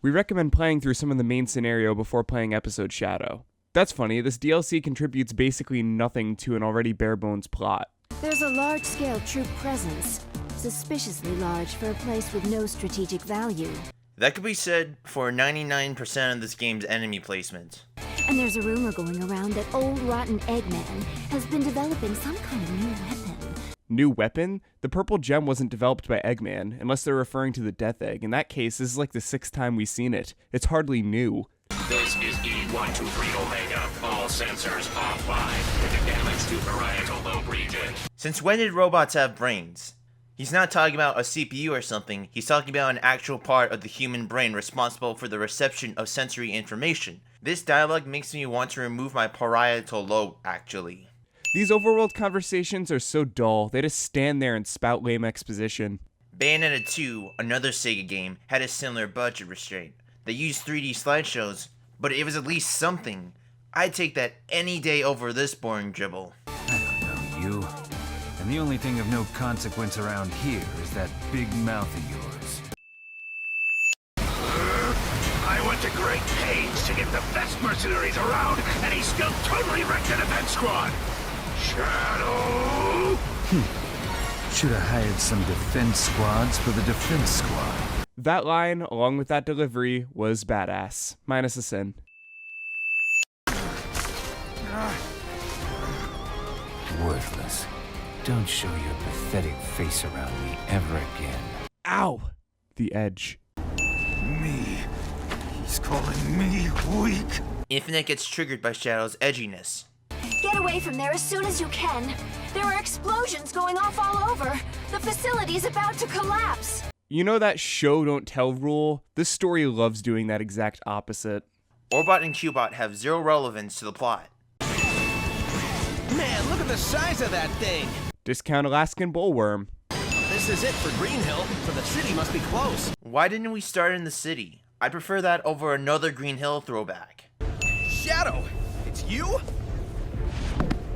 We recommend playing through some of the main scenario before playing episode Shadow. That's funny, this DLC contributes basically nothing to an already bare-bones plot. There's a large-scale troop presence, suspiciously large for a place with no strategic value. That could be said for 99% of this game's enemy placement. And there's a rumor going around that old rotten Eggman has been developing some kind of new weapon. New weapon? The purple gem wasn't developed by Eggman, unless they're referring to the Death Egg. In that case, this is like the 6th time we've seen it. It's hardly new. This is E123 Omega. All sensors offline. Damage to parietal lobe region. Since when did robots have brains? He's not talking about a CPU or something, he's talking about an actual part of the human brain responsible for the reception of sensory information. This dialogue makes me want to remove my parietal lobe, actually. These overworld conversations are so dull, they just stand there and spout lame exposition. Bayonetta 2, another Sega game, had a similar budget restraint. They used 3D slideshows, but it was at least something. I'd take that any day over this boring dribble. I don't know you. And the only thing of no consequence around here is that big mouth of yours. I went to great pains to get the best mercenaries around, and he still totally wrecked the defense squad. Shadow! Should have hired some defense squads for the defense squad. That line, along with that delivery, was badass. Minus a sin. Worthless. Don't show your pathetic face around me ever again. Ow! The edge. Me. He's calling me weak. Infinite gets triggered by Shadow's edginess. Get away from there as soon as you can. There are explosions going off all over. The facility's about to collapse. You know that show don't tell rule? This story loves doing that exact opposite. Orbot and Cubot have zero relevance to the plot. Man, look at the size of that thing! Discount Alaskan bullworm. This is it for Green Hill, so the city must be close. Why didn't we start in the city? I prefer that over another Green Hill throwback. Shadow, it's you?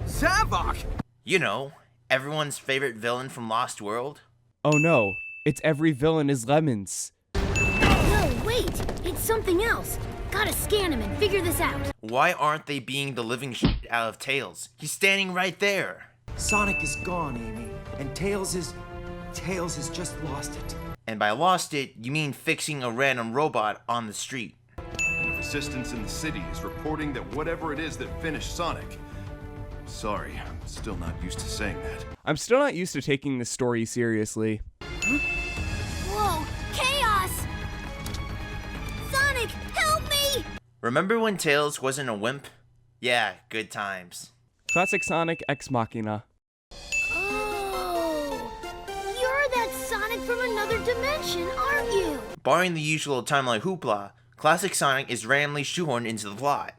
Zavok! You know, everyone's favorite villain from Lost World. Oh no, it's every villain is Lemons. No, wait! It's something else. Gotta scan him and figure this out. Why aren't they being the living shit out of Tails? He's standing right there. Sonic is gone, Amy, and Tails has just lost it. And by lost it, you mean fixing a random robot on the street. And the resistance in the city is reporting that whatever it is that finished Sonic. Sorry, I'm still not used to saying that. I'm still not used to taking this story seriously. Whoa! Chaos! Sonic, help me! Remember when Tails wasn't a wimp? Yeah, good times. Classic Sonic Ex Machina. Oh! You're that Sonic from another dimension, aren't you? Barring the usual timeline hoopla, classic Sonic is randomly shoehorned into the plot.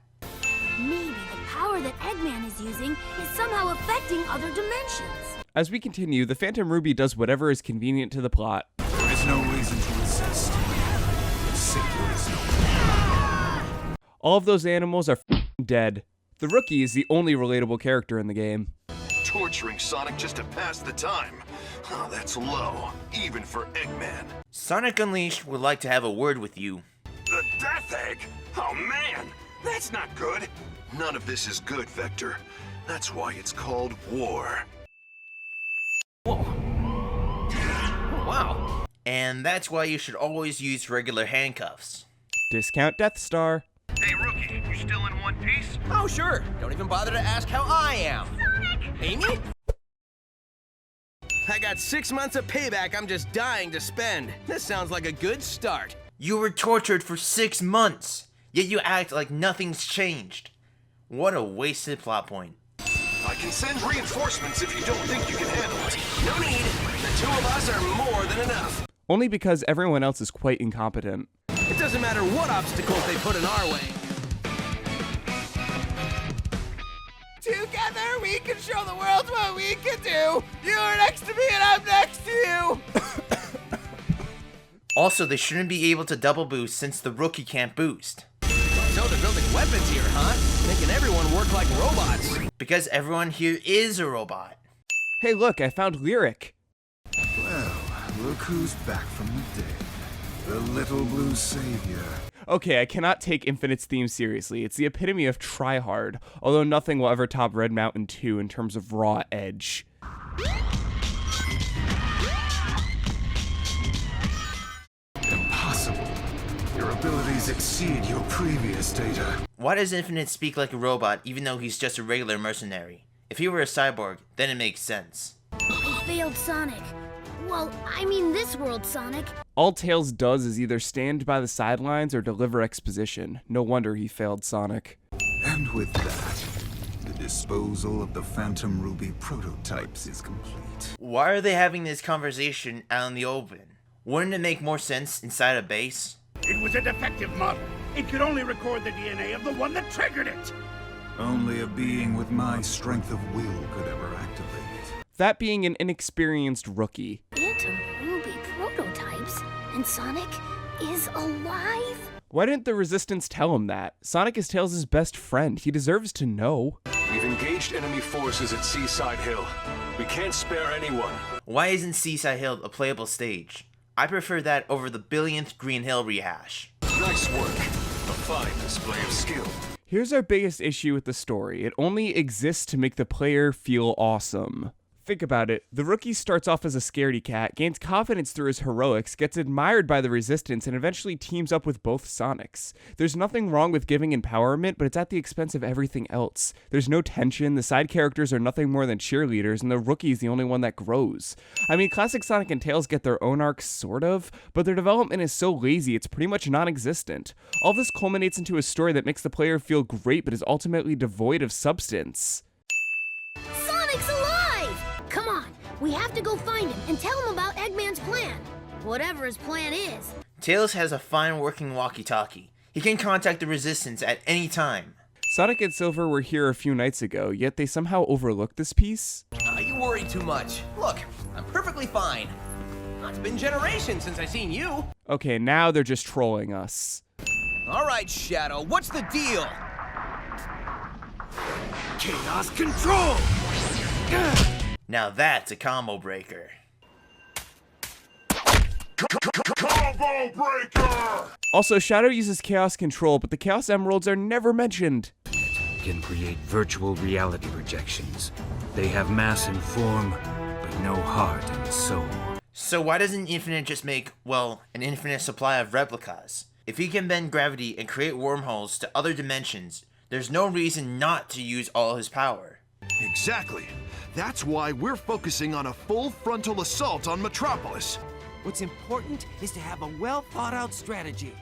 Maybe the power that Eggman is using is somehow affecting other dimensions. As we continue, the Phantom Ruby does whatever is convenient to the plot. There is no reason to resist. It simply is no. All of those animals are dead. The Rookie is the only relatable character in the game. Torturing Sonic just to pass the time. Oh, that's low, even for Eggman. Sonic Unleashed would like to have a word with you. The Death Egg? Oh man, that's not good. None of this is good, Vector. That's why it's called war. Wow. And that's why you should always use regular handcuffs. Discount Death Star. Hey rookie, you still in one piece? Oh sure, don't even bother to ask how I am. Sonic! Amy? I got 6 months of payback I'm just dying to spend. This sounds like a good start. You were tortured for 6 months, yet you act like nothing's changed. What a wasted plot point. I can send reinforcements if you don't think you can handle it. No need. The two of us are more than enough. Only because everyone else is quite incompetent. It doesn't matter what obstacles they put in our way. Together we can show the world what we can do. You are next to me and I'm next to you. Also, they shouldn't be able to double boost since the Rookie can't boost. So they're building weapons here, huh? Making everyone work like robots. Because everyone here is a robot. Hey look, I found Lyric. Well, look who's back from the dead. The little blue savior. Okay, I cannot take Infinite's theme seriously. It's the epitome of tryhard, although nothing will ever top Red Mountain 2 in terms of raw edge. Impossible. Your abilities exceed your previous data. Why does Infinite speak like a robot even though he's just a regular mercenary? If he were a cyborg, then it makes sense. I failed Sonic. Well, I mean this world, Sonic. All Tails does is either stand by the sidelines or deliver exposition. No wonder he failed Sonic. And with that, the disposal of the Phantom Ruby prototypes is complete. Why are they having this conversation out in the open? Wouldn't it make more sense inside a base? It was a defective model. It could only record the DNA of the one that triggered it. Only a being with my strength of will could ever activate it. That being an inexperienced rookie. Phantom Ruby prototypes? And Sonic is alive? Why didn't the Resistance tell him that? Sonic is Tails' best friend. He deserves to know. We've engaged enemy forces at Seaside Hill. We can't spare anyone. Why isn't Seaside Hill a playable stage? I prefer that over the billionth Green Hill rehash. Nice work. A fine display of skill. Here's our biggest issue with the story. It only exists to make the player feel awesome. Think about it. The rookie starts off as a scaredy cat, gains confidence through his heroics, gets admired by the Resistance, and eventually teams up with both Sonics. There's nothing wrong with giving empowerment, but it's at the expense of everything else. There's no tension, the side characters are nothing more than cheerleaders, and the rookie's the only one that grows. I mean, classic Sonic and Tails get their own arcs, sort of, but their development is so lazy it's pretty much non-existent. All this culminates into a story that makes the player feel great, but is ultimately devoid of substance. Sonic's alive! Come on, we have to go find him and tell him about Eggman's plan. Whatever his plan is. Tails has a fine working walkie-talkie. He can contact the Resistance at any time. Sonic and Silver were here a few nights ago, yet they somehow overlooked this piece. You worry too much. Look, I'm perfectly fine. It's been generations since I seen you. Okay, now they're just trolling us. All right, Shadow, what's the deal? Chaos Control! Now that's a combo breaker. Combo breaker! Also, Shadow uses Chaos Control, but the Chaos Emeralds are never mentioned. Can create virtual reality projections. They have mass and form, but no heart and soul. So why doesn't Infinite just make, well, an infinite supply of replicas? If he can bend gravity and create wormholes to other dimensions, there's no reason not to use all his power. Exactly. That's why we're focusing on a full frontal assault on Metropolis. What's important is to have a well-thought-out strategy.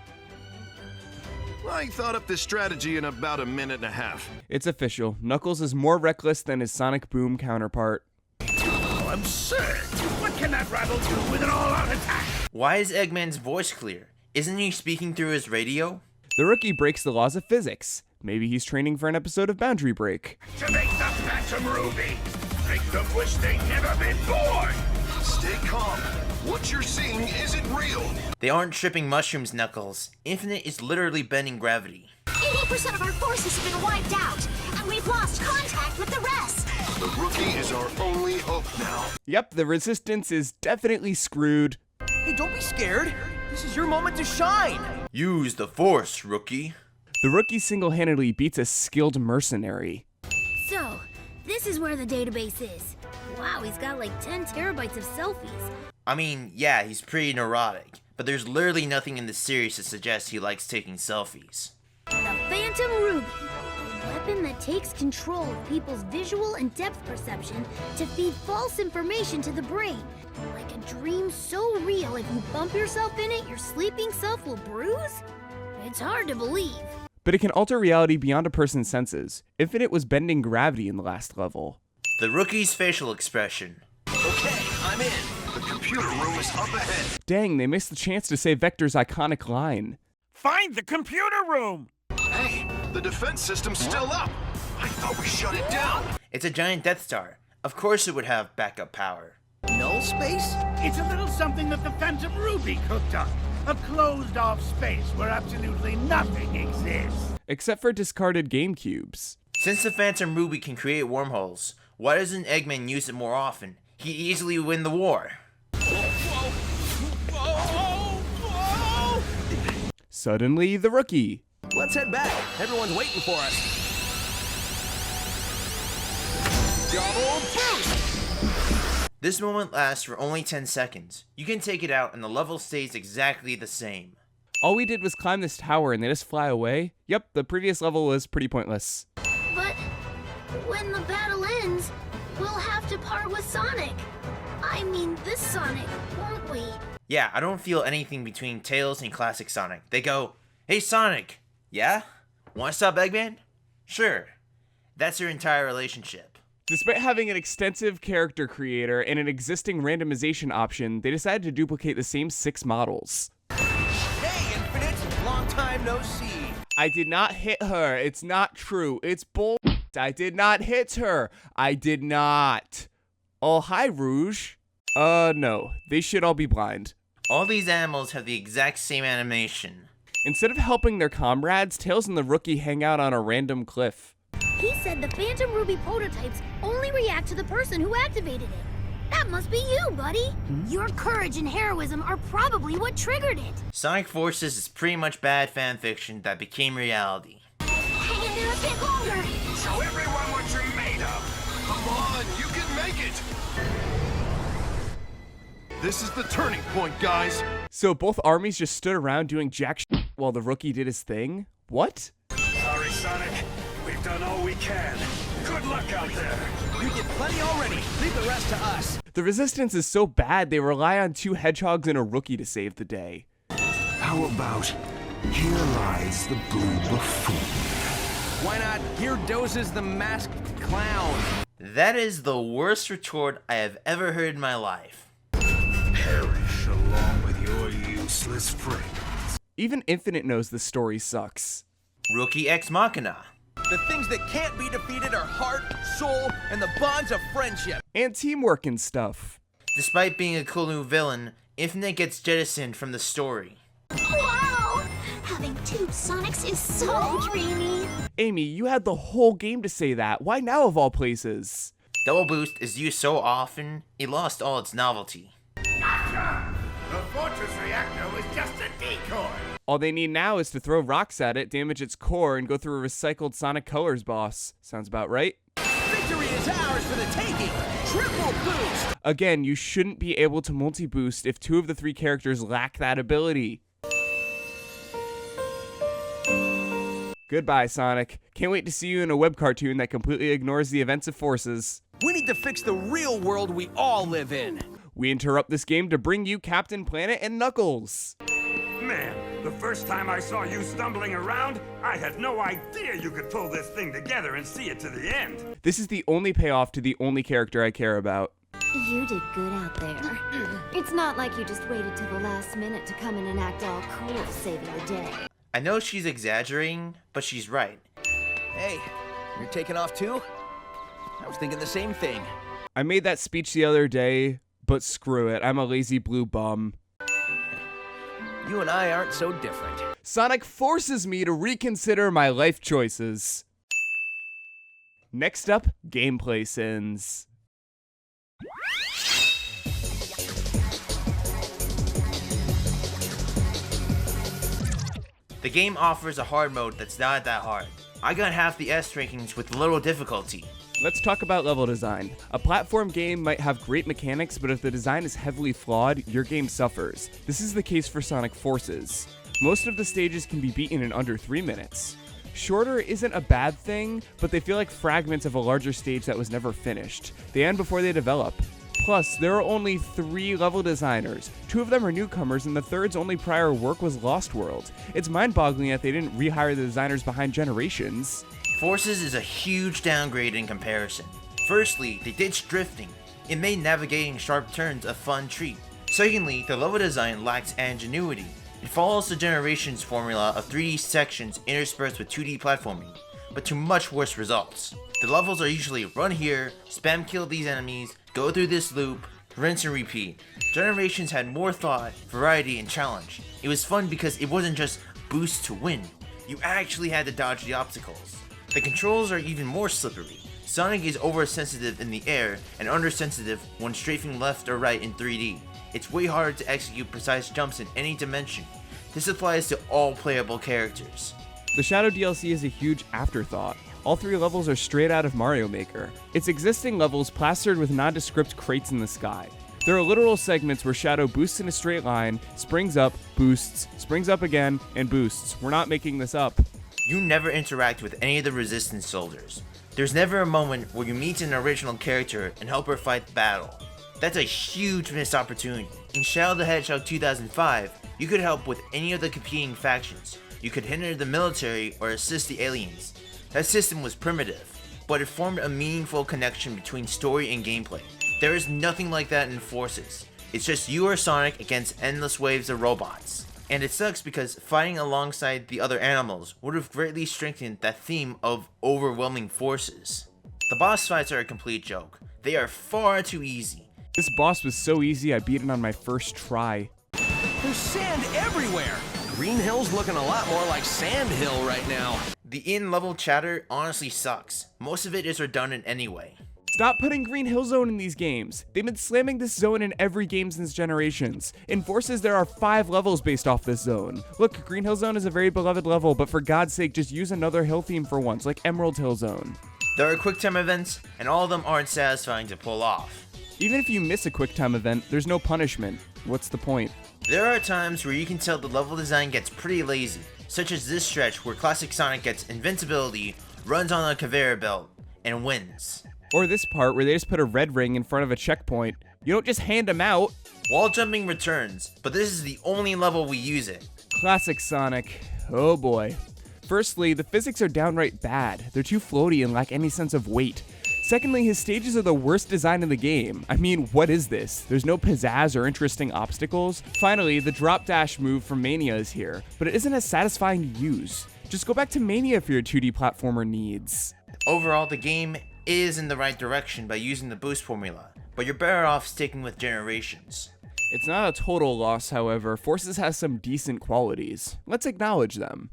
I thought up this strategy in about a minute and a half. It's official. Knuckles is more reckless than his Sonic Boom counterpart. Oh, absurd! What can that rival do with an all-out attack? Why is Eggman's voice clear? Isn't he speaking through his radio? The rookie breaks the laws of physics. Maybe he's training for an episode of Boundary Break. To make the Phantom Ruby, make them wish they'd never been born! Stay calm. What you're seeing isn't real. They aren't tripping mushrooms, Knuckles. Infinite is literally bending gravity. 80% of our forces have been wiped out, and we've lost contact with the rest. The rookie is our only hope now. Yep, the Resistance is definitely screwed. Hey, don't be scared. This is your moment to shine. Use the Force, rookie. The rookie single-handedly beats a skilled mercenary. So, this is where the database is. Wow, he's got like 10 terabytes of selfies. I mean, yeah, he's pretty neurotic, but there's literally nothing in the series to suggest he likes taking selfies. The Phantom Ruby, a weapon that takes control of people's visual and depth perception to feed false information to the brain. Like a dream so real, if you bump yourself in it, your sleeping self will bruise? It's hard to believe. But it can alter reality beyond a person's senses. Infinite was bending gravity in the last level. The rookie's facial expression. Okay, I'm in. The computer room is up ahead. Dang, they missed the chance to say Vector's iconic line. Find the computer room! Hey, the defense system's still up. I thought we shut it down. It's a giant Death Star. Of course it would have backup power. Null space? It's a little something that the Phantom Ruby cooked up. A closed-off space where absolutely nothing exists. Except for discarded GameCubes. Since the Phantom Ruby can create wormholes, why doesn't Eggman use it more often? He'd easily win the war. Suddenly, the rookie. Let's head back. Everyone's waiting for us. Double boost! This moment lasts for only 10 seconds. You can take it out and the level stays exactly the same. All we did was climb this tower and they just fly away? Yep, the previous level was pretty pointless. But when the battle ends, we'll have to part with Sonic. I mean, this Sonic, won't we? Yeah, I don't feel anything between Tails and classic Sonic. They go, "Hey Sonic, yeah? Wanna stop Eggman? Sure." That's their entire relationship. Despite having an extensive character creator and an existing randomization option, they decided to duplicate the same 6 models. Hey, Infinite! Long time no see. I did not hit her. It's not true. It's bull. I did not hit her. I did not. Oh, hi, Rouge. No. They should all be blind. All these animals have the exact same animation. Instead of helping their comrades, Tails and the rookie hang out on a random cliff. He said the Phantom Ruby prototypes only react to the person who activated it. That must be you, buddy. Your courage and heroism are probably what triggered it. Sonic Forces is pretty much bad fanfiction that became reality. Hang in there a bit longer. Show everyone what you're made of. Come on, you can make it! This is the turning point, guys! So both armies just stood around doing jack shit while the rookie did his thing? What? Sorry, Sonic. We've done all we can. Good luck out there. You get plenty already. Leave the rest to us. The resistance is so bad they rely on 2 hedgehogs and a rookie to save the day. How about, here lies the blue buffoon. Why not, here dozes the masked clown. That is the worst retort I have ever heard in my life. Perish along with your useless friends. Even Infinite knows the story sucks. Rookie Ex Machina. The things that can't be defeated are heart, soul, and the bonds of friendship. And teamwork and stuff. Despite being a cool new villain, Infinite gets jettisoned from the story. Wow! Having 2 Sonics is so dreamy. Amy, you had the whole game to say that. Why now of all places? Double Boost is used so often, it lost all its novelty. The Fortress Reactor was just a decoy. All they need now is to throw rocks at it, damage its core, and go through a recycled Sonic Colors boss. Sounds about right? Victory is ours for the taking! Triple boost! Again, you shouldn't be able to multi-boost if 2 of the 3 characters lack that ability. Goodbye, Sonic. Can't wait to see you in a web cartoon that completely ignores the events of Forces. We need to fix the real world we all live in. We interrupt this game to bring you Captain Planet and Knuckles. Man, the first time I saw you stumbling around, I had no idea you could pull this thing together and see it to the end. This is the only payoff to the only character I care about. You did good out there. It's not like you just waited till the last minute to come in and act all cool, saving the day. I know she's exaggerating, but she's right. Hey, you're taking off too? I was thinking the same thing. I made that speech the other day, but screw it, I'm a lazy blue bum. You and I aren't so different. Sonic forces me to reconsider my life choices. Next up, gameplay sins. The game offers a hard mode that's not that hard. I got half the S rankings with little difficulty. Let's talk about level design. A platform game might have great mechanics, but if the design is heavily flawed, your game suffers. This is the case for Sonic Forces. Most of the stages can be beaten in under 3 minutes. Shorter isn't a bad thing, but they feel like fragments of a larger stage that was never finished. They end before they develop. Plus, there are only 3 level designers. 2 of them are newcomers, and the third's only prior work was Lost World. It's mind-boggling that they didn't rehire the designers behind Generations. Forces is a huge downgrade in comparison. Firstly, they ditched drifting. It made navigating sharp turns a fun treat. Secondly, the level design lacks ingenuity. It follows the Generations formula of 3D sections interspersed with 2D platforming, but to much worse results. The levels are usually run here, spam kill these enemies, go through this loop, rinse and repeat. Generations had more thought, variety, and challenge. It was fun because it wasn't just boost to win. You actually had to dodge the obstacles. The controls are even more slippery. Sonic is oversensitive in the air and undersensitive when strafing left or right in 3D. It's way harder to execute precise jumps in any dimension. This applies to all playable characters. The Shadow DLC is a huge afterthought. All 3 levels are straight out of Mario Maker. It's existing levels plastered with nondescript crates in the sky. There are literal segments where Shadow boosts in a straight line, springs up, boosts, springs up again, and boosts. We're not making this up. You never interact with any of the Resistance soldiers. There's never a moment where you meet an original character and help her fight the battle. That's a huge missed opportunity. In Shadow the Hedgehog 2005, you could help with any of the competing factions. You could hinder the military or assist the aliens. That system was primitive, but it formed a meaningful connection between story and gameplay. There is nothing like that in Forces. It's just you or Sonic against endless waves of robots. And it sucks because fighting alongside the other animals would have greatly strengthened that theme of overwhelming forces. The boss fights are a complete joke. They are far too easy. This boss was so easy I beat it on my first try. There's sand everywhere! Green Hill's looking a lot more like Sand Hill right now. The in-level chatter honestly sucks. Most of it is redundant anyway. Stop putting Green Hill Zone in these games. They've been slamming this zone in every game since Generations. In Forces, there are 5 levels based off this zone. Look, Green Hill Zone is a very beloved level, but for God's sake, just use another hill theme for once, like Emerald Hill Zone. There are QuickTime events, and all of them aren't satisfying to pull off. Even if you miss a QuickTime event, there's no punishment. What's the point? There are times where you can tell the level design gets pretty lazy, such as this stretch where Classic Sonic gets invincibility, runs on a conveyor belt, and wins. Or this part where they just put a red ring in front of a checkpoint. You don't just hand them out. Wall jumping returns, but this is the only level we use it. Classic Sonic. Oh boy. Firstly, the physics are downright bad. They're too floaty and lack any sense of weight. Secondly, his stages are the worst design in the game. I mean, what is this? There's no pizzazz or interesting obstacles. Finally, the drop dash move from Mania is here, but it isn't as satisfying to use. Just go back to Mania for your 2D platformer needs. Overall, the game is in the right direction by using the boost formula, but you're better off sticking with Generations. It's not a total loss, however. Forces has some decent qualities. Let's acknowledge them.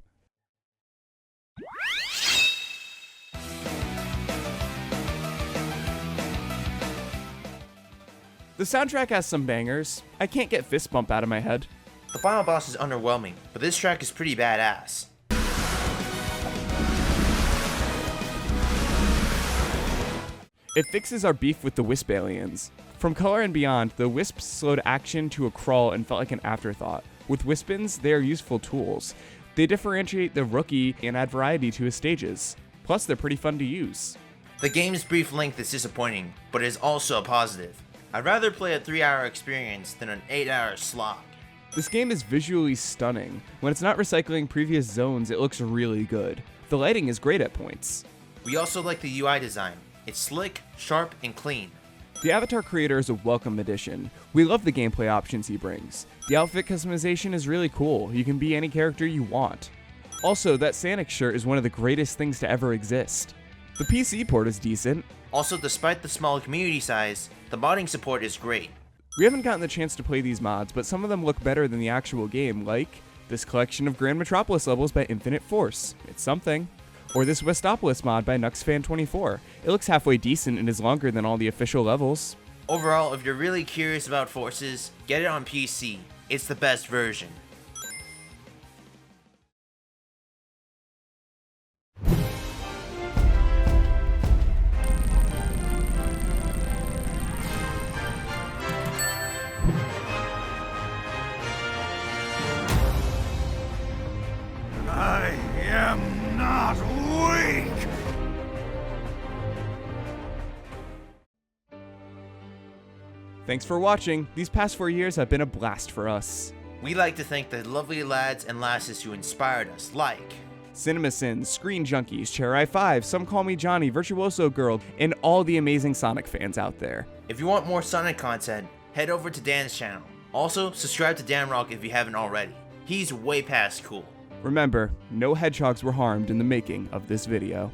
The soundtrack has some bangers. I can't get Fist Bump out of my head. The final boss is underwhelming, but this track is pretty badass. It fixes our beef with the Wisp aliens. From Color and Beyond, the Wisps slowed action to a crawl and felt like an afterthought. With Wispins, they are useful tools. They differentiate the rookie and add variety to his stages. Plus, they're pretty fun to use. The game's brief length is disappointing, but it is also a positive. I'd rather play a 3-hour experience than an 8-hour slog. This game is visually stunning. When it's not recycling previous zones, it looks really good. The lighting is great at points. We also like the UI design. It's slick, sharp, and clean. The Avatar creator is a welcome addition. We love the gameplay options he brings. The outfit customization is really cool. You can be any character you want. Also, that Sonic shirt is one of the greatest things to ever exist. The PC port is decent. Also, despite the small community size, the modding support is great. We haven't gotten the chance to play these mods, but some of them look better than the actual game, like this collection of Grand Metropolis levels by Infinite Force. It's something. Or this Westopolis mod by NuxFan24. It looks halfway decent and is longer than all the official levels. Overall, if you're really curious about Forces, get it on PC. It's the best version. I am not weak! Thanks for watching. These past 4 years have been a blast for us. We like to thank the lovely lads and lasses who inspired us, like CinemaSins, Screen Junkies, Chair I5, Some Call Me Johnny, Virtuoso Girl, and all the amazing Sonic fans out there. If you want more Sonic content, head over to Dan's channel. Also, subscribe to DanRock if you haven't already. He's way past cool. Remember, no hedgehogs were harmed in the making of this video.